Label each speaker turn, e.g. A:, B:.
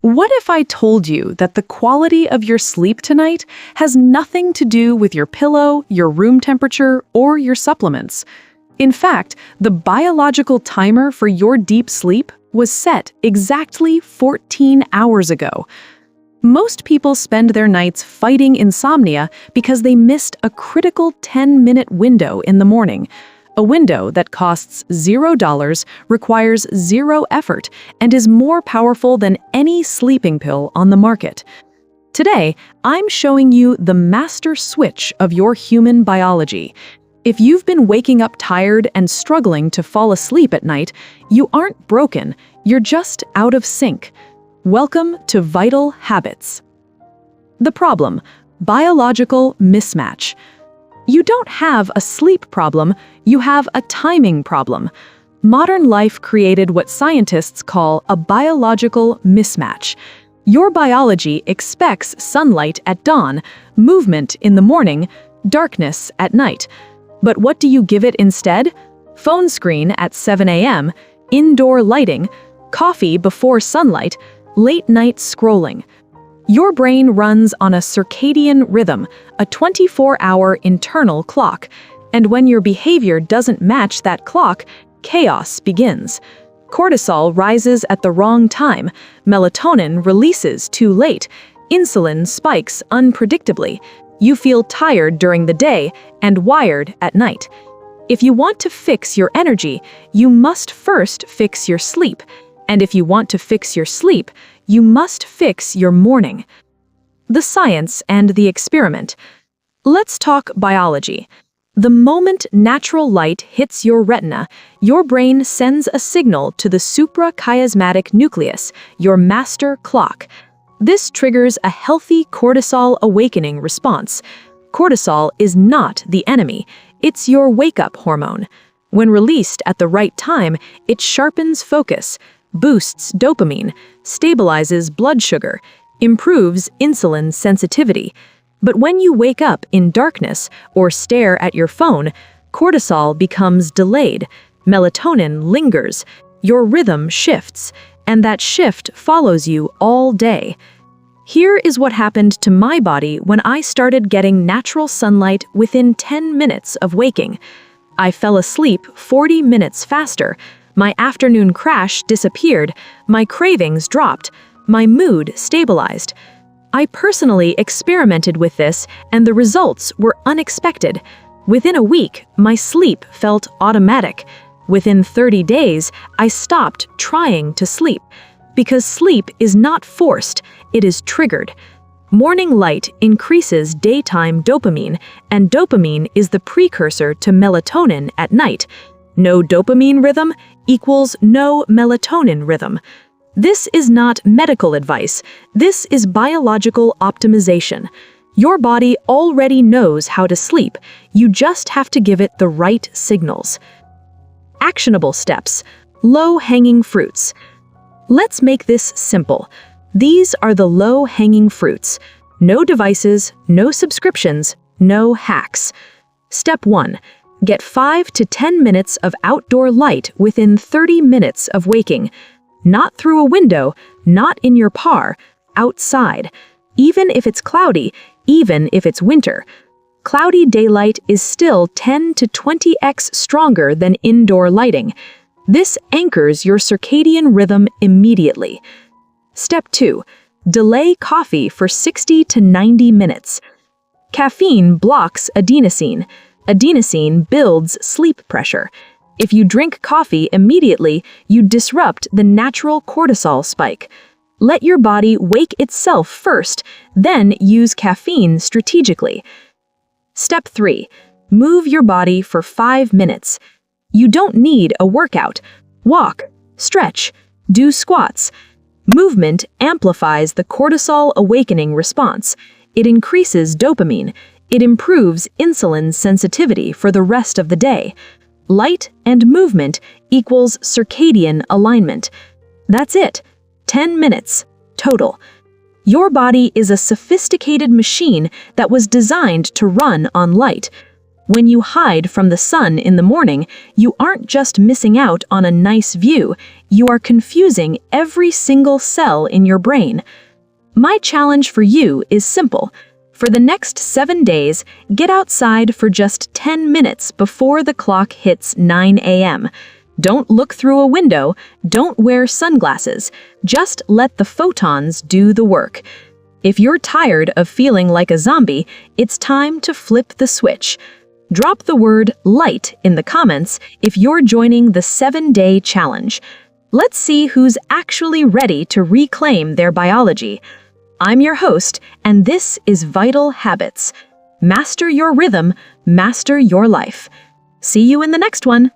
A: What if I told you that the quality of your sleep tonight has nothing to do with your pillow, your room temperature, or your supplements? In fact, the biological timer for your deep sleep was set exactly 14 hours ago. Most people spend their nights fighting insomnia because they missed a critical 10-minute window in the morning. A window that costs $0, requires zero effort, and is more powerful than any sleeping pill on the market. Today, I'm showing you the master switch of your human biology. If you've been waking up tired and struggling to fall asleep at night, you aren't broken, you're just out of sync. Welcome to Vital Habits. The problem: biological mismatch. You don't have a sleep problem, you have a timing problem. Modern life created what scientists call a biological mismatch. Your biology expects sunlight at dawn, movement in the morning, darkness at night. But what do you give it instead? Phone screen at 7 a.m., indoor lighting, coffee before sunlight, late-night scrolling. Your brain runs on a circadian rhythm, a 24-hour internal clock, and when your behavior doesn't match that clock, chaos begins. Cortisol rises at the wrong time, melatonin releases too late, insulin spikes unpredictably, you feel tired during the day and wired at night. If you want to fix your energy, you must first fix your sleep. And if you want to fix your sleep, you must fix your morning. The science and the experiment. Let's talk biology. The moment natural light hits your retina, your brain sends a signal to the suprachiasmatic nucleus, your master clock. This triggers a healthy cortisol awakening response. Cortisol is not the enemy, it's your wake-up hormone. When released at the right time, it sharpens focus, boosts dopamine, stabilizes blood sugar, improves insulin sensitivity. But when you wake up in darkness or stare at your phone, cortisol becomes delayed, melatonin lingers, your rhythm shifts, and that shift follows you all day. Here is what happened to my body when I started getting natural sunlight within 10 minutes of waking. I fell asleep 40 minutes faster. My afternoon crash disappeared, my cravings dropped, my mood stabilized. I personally experimented with this, and the results were unexpected. Within a week, my sleep felt automatic. Within 30 days, I stopped trying to sleep. Because sleep is not forced, it is triggered. Morning light increases daytime dopamine, and dopamine is the precursor to melatonin at night. No dopamine rhythm equals no melatonin rhythm. This is not medical advice. This is biological optimization. Your body already knows how to sleep. You just have to give it the right signals. Actionable steps. Low-hanging fruits. Let's make this simple. These are the low-hanging fruits. No devices, no subscriptions, no hacks. Step 1. Get 5 to 10 minutes of outdoor light within 30 minutes of waking. Not through a window, not in your par, outside. Even if it's cloudy, even if it's winter. Cloudy daylight is still 10 to 20x stronger than indoor lighting. This anchors your circadian rhythm immediately. Step 2. Delay coffee for 60 to 90 minutes. Caffeine blocks adenosine. Adenosine builds sleep pressure. If you drink coffee immediately, you disrupt the natural cortisol spike. Let your body wake itself first, then use caffeine strategically. Step 3. Move your body for 5 minutes. You don't need a workout. Walk, stretch, do squats. Movement amplifies the cortisol awakening response. It increases dopamine. It improves insulin sensitivity for the rest of the day. Light and movement equals circadian alignment. That's it. 10 minutes, total. Your body is a sophisticated machine that was designed to run on light.
B: When you hide from the sun in the morning, you aren't just missing out on a nice view, you are confusing every single cell in your brain. My challenge for you is simple. For the next 7 days, get outside for just 10 minutes before the clock hits 9 a.m. Don't look through a window, don't wear sunglasses, just let the photons do the work. If you're tired of feeling like a zombie, it's time to flip the switch. Drop the word light in the comments if you're joining the 7-day challenge. Let's see who's actually ready to reclaim their biology. I'm your host, and this is Vital Habits. Master your rhythm, master your life. See you in the next one.